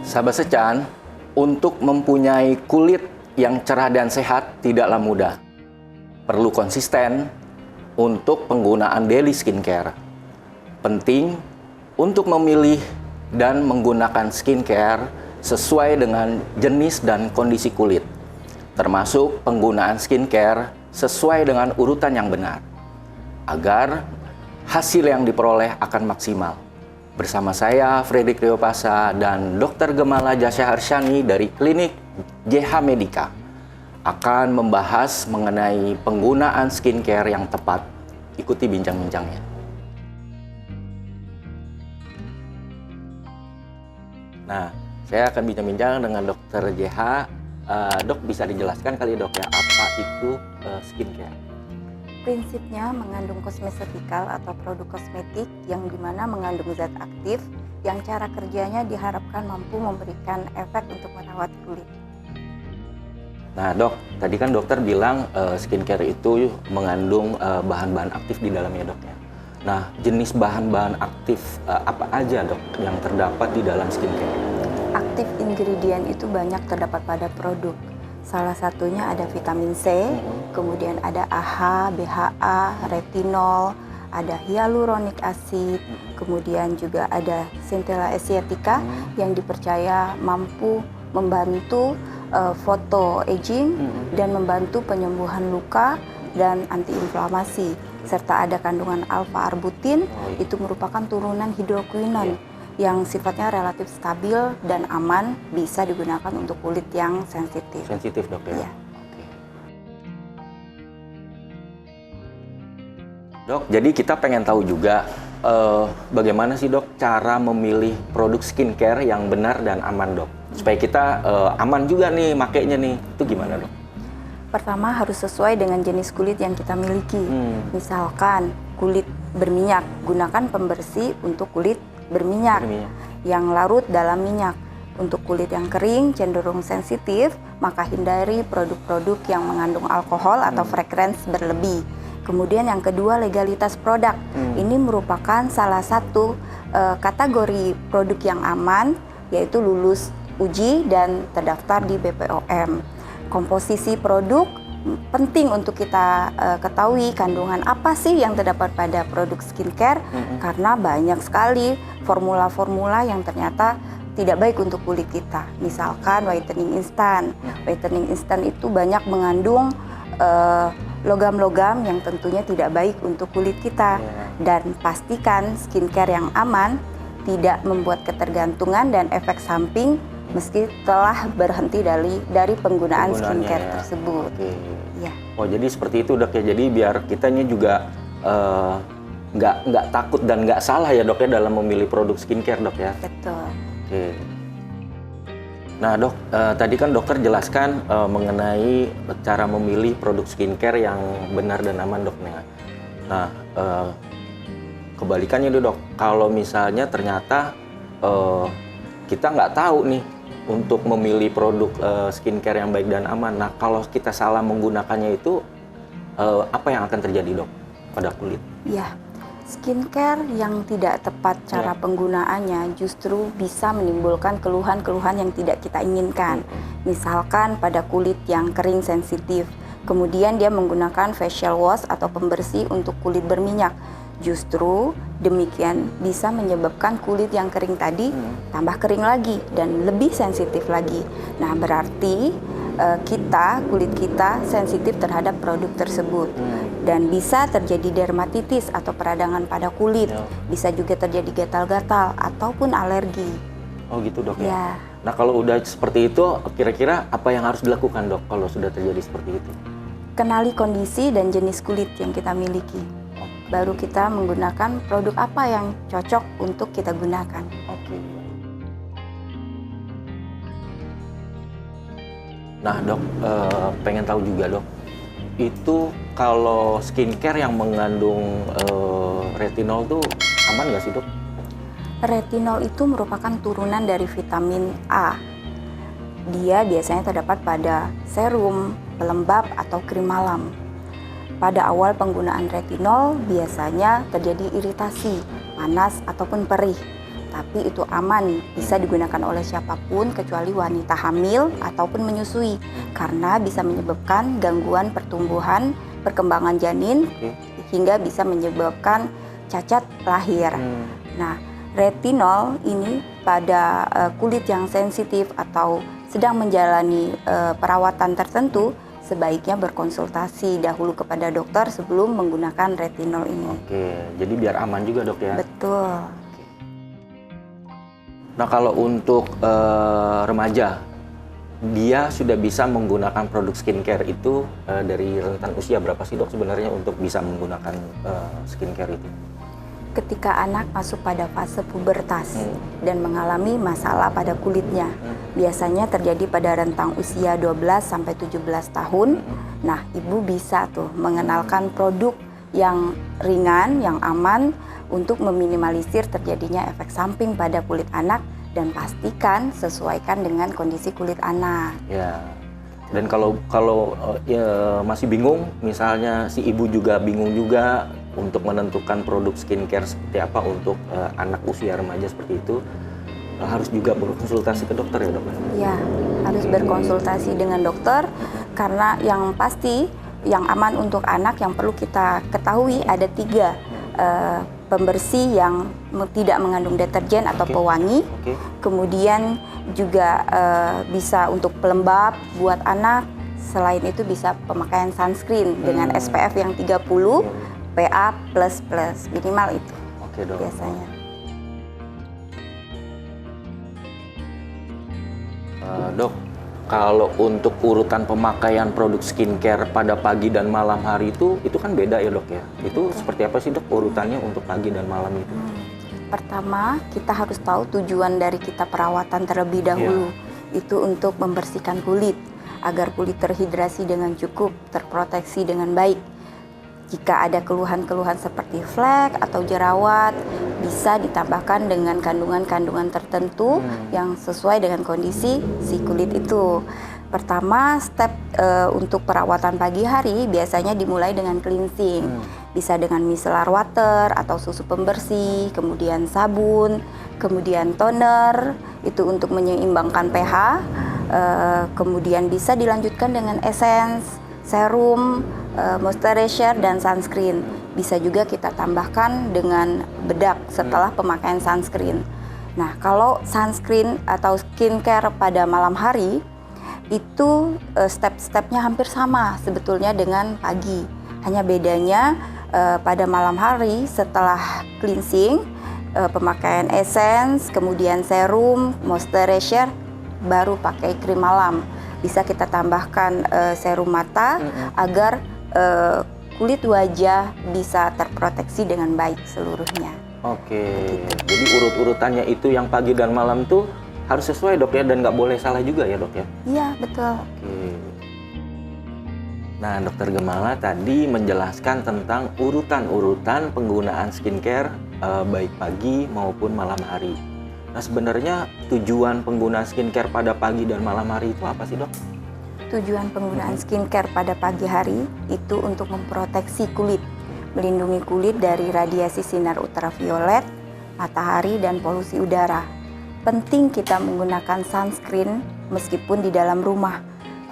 Sahabat Secan, untuk mempunyai kulit yang cerah dan sehat tidaklah mudah. Perlu konsisten untuk penggunaan daily skincare. Penting untuk memilih dan menggunakan skincare sesuai dengan jenis dan kondisi kulit, termasuk penggunaan skincare sesuai dengan urutan yang benar, agar hasil yang diperoleh akan maksimal. Bersama saya, Fredrik Riopasa, dan Dr. Gemala Jasya Harsyani dari Klinik JH Medica akan membahas mengenai penggunaan skincare yang tepat. Ikuti bincang-bincangnya. Nah, saya akan bincang-bincang dengan Dr. JH. Dok, bisa dijelaskan kali dok ya, apa itu skincare? Prinsipnya mengandung kosmetikal atau produk kosmetik yang dimana mengandung zat aktif yang cara kerjanya diharapkan mampu memberikan efek untuk merawat kulit. Nah dok, tadi kan dokter bilang skincare itu mengandung bahan-bahan aktif di dalamnya dok ya. Nah, jenis bahan-bahan aktif apa aja dok yang terdapat di dalam skincare? Aktif ingredient itu banyak terdapat pada produk. Salah satunya ada vitamin C, kemudian ada AHA, BHA, retinol, ada hyaluronic acid, kemudian juga ada centella asiatica yang dipercaya mampu membantu photo aging dan membantu penyembuhan luka dan antiinflamasi, serta ada kandungan alpha arbutin, itu merupakan turunan hidroquinon yang sifatnya relatif stabil dan aman, bisa digunakan untuk kulit yang sensitif. Sensitif dok ya? Iya. Oke. Dok, jadi kita pengen tahu juga bagaimana sih dok cara memilih produk skincare yang benar dan aman dok? Supaya kita aman juga nih makainya nih, itu gimana dok? Pertama harus sesuai dengan jenis kulit yang kita miliki. Misalkan kulit berminyak, gunakan pembersih untuk kulit berminyak yang larut dalam minyak. Untuk kulit yang kering cenderung sensitif, maka hindari produk-produk yang mengandung alkohol atau fragrance berlebih. Kemudian yang kedua, legalitas produk. Ini merupakan salah satu kategori produk yang aman, yaitu lulus uji dan terdaftar di BPOM. Komposisi produk penting untuk kita ketahui kandungan apa sih yang terdapat pada produk skincare, karena banyak sekali formula-formula yang ternyata tidak baik untuk kulit kita. Misalkan whitening instan. Whitening instan itu banyak mengandung logam-logam yang tentunya tidak baik untuk kulit kita. Dan pastikan skincare yang aman, tidak membuat ketergantungan dan efek samping meski telah berhenti dari penggunaan skincare tersebut. Ya. Oh, jadi seperti itu dok ya. Jadi biar kitanya juga nggak takut dan nggak salah ya dok ya dalam memilih produk skincare dok ya. Betul. Oke. Nah dok, tadi kan dokter jelaskan mengenai cara memilih produk skincare yang benar dan aman dok. Nah, kebalikannya dok, kalau misalnya ternyata kita nggak tahu nih untuk memilih produk skincare yang baik dan aman. Nah, kalau kita salah menggunakannya itu, apa yang akan terjadi dok pada kulit? Ya, skincare yang tidak tepat cara penggunaannya justru bisa menimbulkan keluhan-keluhan yang tidak kita inginkan. Misalkan pada kulit yang kering sensitif, kemudian dia menggunakan facial wash atau pembersih untuk kulit berminyak. Justru demikian bisa menyebabkan kulit yang kering tadi tambah kering lagi dan lebih sensitif lagi. Nah, berarti kulit kita sensitif terhadap produk tersebut dan bisa terjadi dermatitis atau peradangan pada kulit. Bisa juga terjadi gatal-gatal ataupun alergi. Oh gitu dok ya. ya. Nah, kalau udah seperti itu, kira-kira apa yang harus dilakukan dok kalau sudah terjadi seperti itu? Kenali kondisi dan jenis kulit yang kita miliki. Baru kita menggunakan produk apa yang cocok untuk kita gunakan. Oke. Nah dok, pengen tahu juga dok, itu kalau skincare yang mengandung retinol tuh aman nggak sih dok? Retinol itu merupakan turunan dari vitamin A. Dia biasanya terdapat pada serum, pelembab, atau krim malam. Pada awal penggunaan retinol biasanya terjadi iritasi, panas, ataupun perih. tapi itu aman, bisa digunakan oleh siapapun kecuali wanita hamil ataupun menyusui, karena bisa menyebabkan gangguan pertumbuhan, perkembangan janin, hingga bisa menyebabkan cacat lahir. Nah, retinol ini pada kulit yang sensitif atau sedang menjalani perawatan tertentu, sebaiknya berkonsultasi dahulu kepada dokter sebelum menggunakan retinol ini. Oke, jadi biar aman juga dok ya? Betul. Nah kalau untuk remaja, dia sudah bisa menggunakan produk skincare itu dari rentan usia berapa sih dok sebenarnya untuk bisa menggunakan skincare itu? Ketika anak masuk pada fase pubertas dan mengalami masalah pada kulitnya, biasanya terjadi pada rentang usia 12 sampai 17 tahun. Nah, ibu bisa tuh mengenalkan produk yang ringan, yang aman untuk meminimalisir terjadinya efek samping pada kulit anak, dan pastikan sesuaikan dengan kondisi kulit anak. Ya. Dan kalau ya, masih bingung, misalnya si ibu juga bingung juga untuk menentukan produk skincare seperti apa untuk anak usia remaja seperti itu, harus juga berkonsultasi ke dokter ya dok? Ya, harus berkonsultasi dengan dokter, karena yang pasti yang aman untuk anak yang perlu kita ketahui ada 3 pembersih yang tidak mengandung deterjen atau pewangi, kemudian juga bisa untuk pelembab buat anak. Selain itu bisa pemakaian sunscreen dengan SPF yang 30, PA++, minimal itu. Oke dok. Biasanya. Dok, kalau untuk urutan pemakaian produk skincare pada pagi dan malam hari itu kan beda ya dok ya? Itu seperti apa sih dok urutannya untuk pagi dan malam itu? Pertama, kita harus tahu tujuan dari kita perawatan terlebih dahulu. Itu untuk membersihkan kulit, agar kulit terhidrasi dengan cukup, terproteksi dengan baik. Jika ada keluhan-keluhan seperti flek atau jerawat, bisa ditambahkan dengan kandungan-kandungan tertentu yang sesuai dengan kondisi si kulit itu. Pertama, step untuk perawatan pagi hari biasanya dimulai dengan cleansing. Bisa dengan micellar water atau susu pembersih, kemudian sabun, kemudian toner, itu untuk menyeimbangkan pH. Kemudian bisa dilanjutkan dengan essence, serum, moisturizer, dan sunscreen. Bisa juga kita tambahkan dengan bedak setelah pemakaian sunscreen. Nah, kalau sunscreen atau skincare pada malam hari, itu step-stepnya hampir sama sebetulnya dengan pagi. Hanya bedanya pada malam hari setelah cleansing, pemakaian essence, kemudian serum, moisturizer, baru pakai krim malam. Bisa kita tambahkan serum mata agar kulit wajah bisa terproteksi dengan baik seluruhnya. Oke, jadi urut-urutannya itu yang pagi dan malam tuh harus sesuai dok ya, dan nggak boleh salah juga ya dok ya? Iya, betul. Oke. Nah, Dokter Gemala tadi menjelaskan tentang urutan-urutan penggunaan skincare baik pagi maupun malam hari. Nah, sebenarnya tujuan penggunaan skincare pada pagi dan malam hari itu apa sih dok? Tujuan penggunaan skincare pada pagi hari itu untuk memproteksi kulit, melindungi kulit dari radiasi sinar ultraviolet, matahari, dan polusi udara. Penting kita menggunakan sunscreen meskipun di dalam rumah,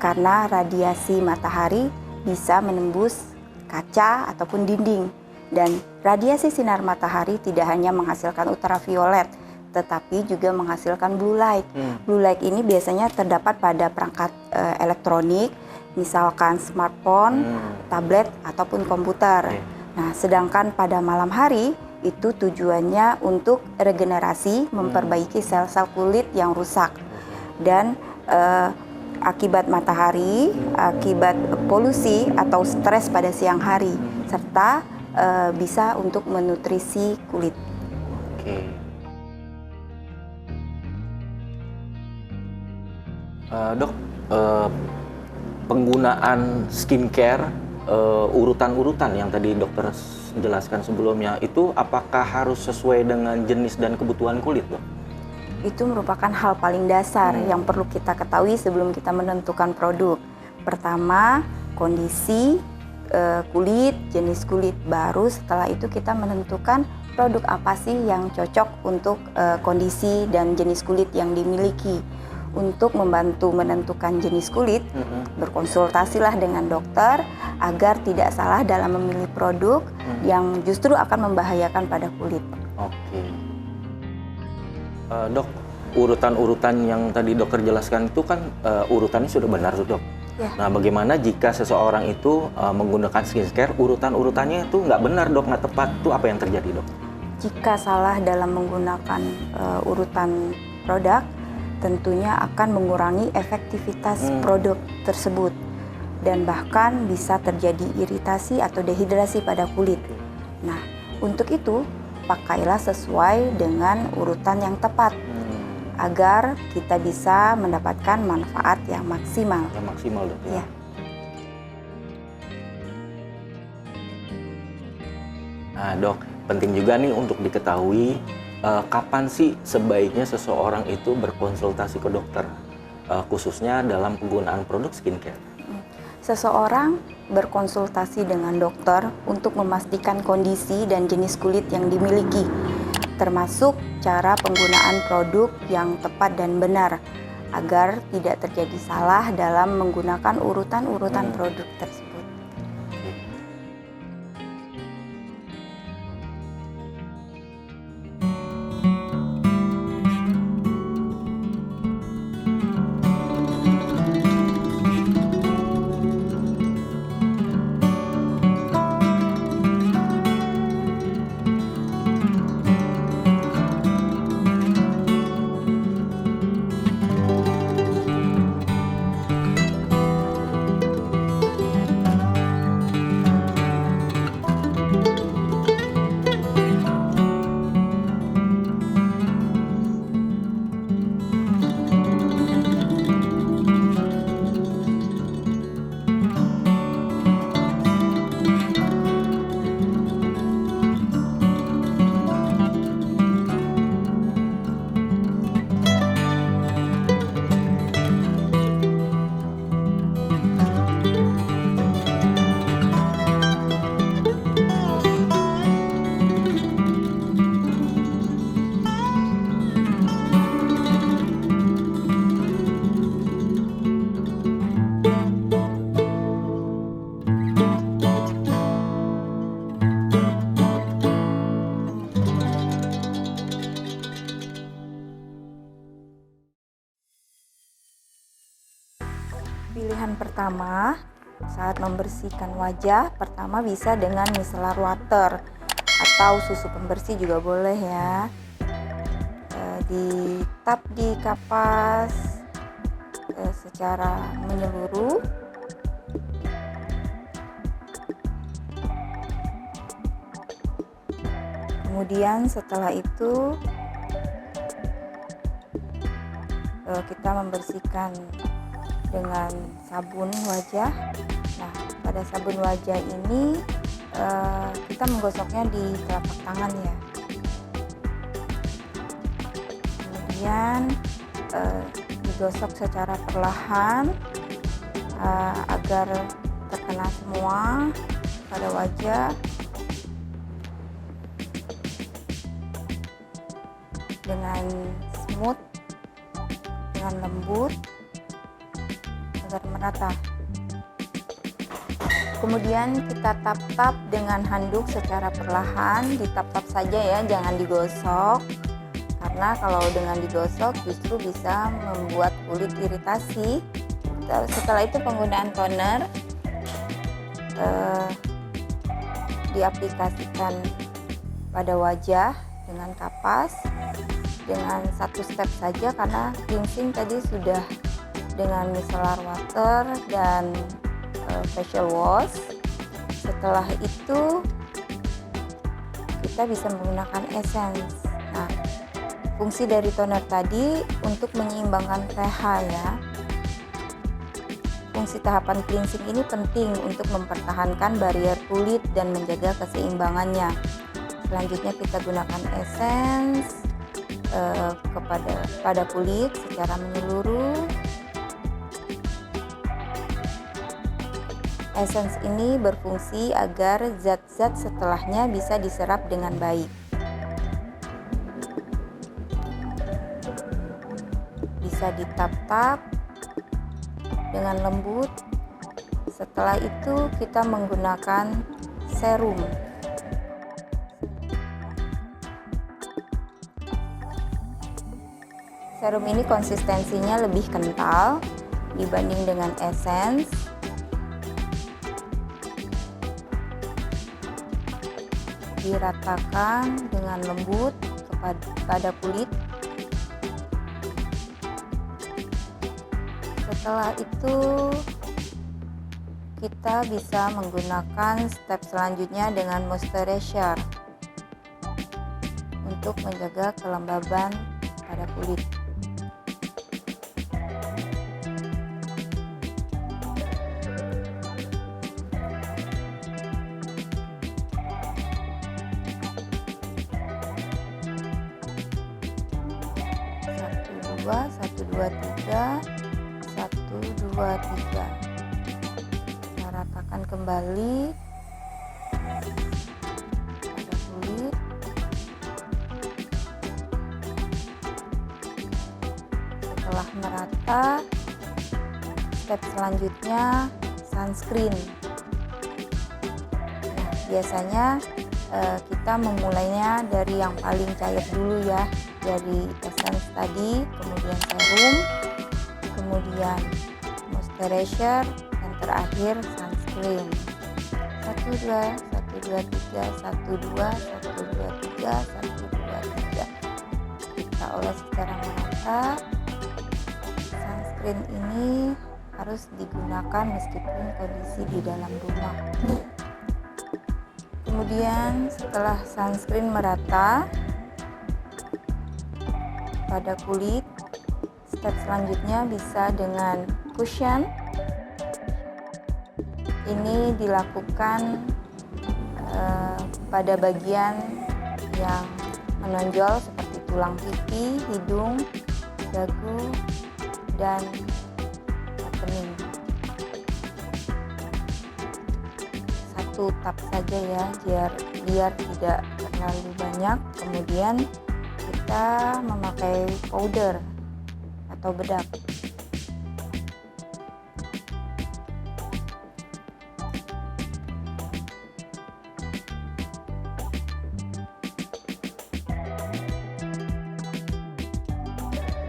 karena radiasi matahari bisa menembus kaca ataupun dinding. Dan radiasi sinar matahari tidak hanya menghasilkan ultraviolet, tetapi juga menghasilkan blue light. Blue light ini biasanya terdapat pada perangkat elektronik, misalkan smartphone, tablet, ataupun komputer. Nah, sedangkan pada malam hari, itu tujuannya untuk regenerasi, memperbaiki sel-sel kulit yang rusak. Dan akibat matahari, akibat polusi atau stres pada siang hari, serta bisa untuk menutrisi kulit. Oke. Dok, penggunaan skincare, urutan-urutan yang tadi dokter jelaskan sebelumnya, itu apakah harus sesuai dengan jenis dan kebutuhan kulit, dok? Itu merupakan hal paling dasar yang perlu kita ketahui sebelum kita menentukan produk. Pertama, kondisi kulit, jenis kulit. Baru setelah itu kita menentukan produk apa sih yang cocok untuk kondisi dan jenis kulit yang dimiliki. Untuk membantu menentukan jenis kulit, berkonsultasilah dengan dokter agar tidak salah dalam memilih produk yang justru akan membahayakan pada kulit. Oke. Dok, urutan-urutan yang tadi dokter jelaskan itu kan urutannya sudah benar tuh, Dok. Ya. Nah, bagaimana jika seseorang itu menggunakan skincare, urutan-urutannya itu nggak benar, Dok, nggak tepat, itu apa yang terjadi, Dok? Jika salah dalam menggunakan urutan produk, tentunya akan mengurangi efektivitas produk tersebut dan bahkan bisa terjadi iritasi atau dehidrasi pada kulit. Nah, untuk itu pakailah sesuai dengan urutan yang tepat agar kita bisa mendapatkan manfaat yang maksimal. Yang maksimal, Dok. Ya. Nah, Dok, penting juga nih untuk diketahui kapan sih sebaiknya seseorang itu berkonsultasi ke dokter, khususnya dalam penggunaan produk skincare. Seseorang berkonsultasi dengan dokter untuk memastikan kondisi dan jenis kulit yang dimiliki, termasuk cara penggunaan produk yang tepat dan benar, agar tidak terjadi salah dalam menggunakan urutan-urutan produk tersebut. Pilihan pertama saat membersihkan wajah, pertama bisa dengan micellar water atau susu pembersih juga boleh ya. Ditap di kapas secara menyeluruh. Kemudian setelah itu kita membersihkan dengan sabun wajah. Nah, pada sabun wajah ini kita menggosoknya di telapak tangan ya. Kemudian digosok secara perlahan agar terkena semua pada wajah. Dengan smooth, dengan lembut, agar merata. Kemudian kita tap-tap dengan handuk secara perlahan, ditap-tap saja ya, jangan digosok. Karena kalau dengan digosok justru bisa membuat kulit iritasi. Setelah itu penggunaan toner diaplikasikan pada wajah dengan kapas, dengan satu step saja karena cleansing tadi sudah dengan micellar water dan facial wash. Setelah itu kita bisa menggunakan essence. Nah, fungsi dari toner tadi untuk menyeimbangkan pH ya. Fungsi tahapan cleansing ini penting untuk mempertahankan barrier kulit dan menjaga keseimbangannya. Selanjutnya kita gunakan essence pada kulit secara menyeluruh. Essence ini berfungsi agar zat-zat setelahnya bisa diserap dengan baik. bisa ditap-tap dengan lembut. Setelah itu kita menggunakan serum. Serum ini konsistensinya lebih kental dibanding dengan essence. Diratakan dengan lembut pada kulit. Setelah itu kita bisa menggunakan step selanjutnya dengan moisturizer untuk menjaga kelembaban pada kulit. Satu, dua, tiga. Kita ratakan kembali pada kulit. Setelah merata, step selanjutnya sunscreen. Nah, biasanya kita memulainya dari yang paling cair dulu ya, dari essence tadi, kemudian serum, kemudian moisturizer, dan terakhir sunscreen. 1, 2, 3. Kita oles secara merata. Sunscreen ini harus digunakan meskipun kondisi di dalam rumah. Kemudian setelah sunscreen merata pada kulit, step selanjutnya bisa dengan cushion. Ini dilakukan pada bagian yang menonjol seperti tulang pipi, hidung, dagu, dan kening. Satu tap saja ya, biar tidak terlalu banyak. Kemudian kita memakai powder atau bedak.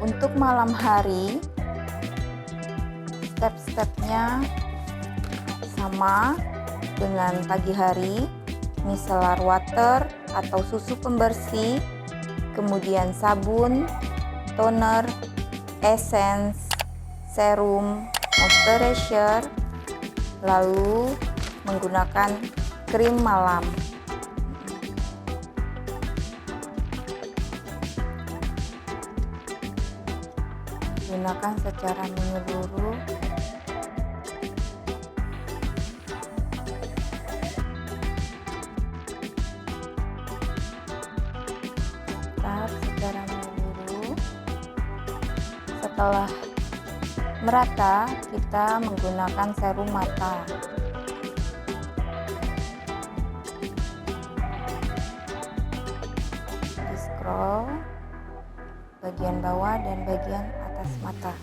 Untuk malam hari, step-stepnya sama dengan pagi hari. Micellar water atau susu pembersih, kemudian sabun, toner, essence, serum, moisturizer, lalu menggunakan krim malam. Gunakan secara menyeluruh. Secara menyeluruh. Setelah merata, kita menggunakan serum mata. Di scroll bagian bawah dan bagian atas mata.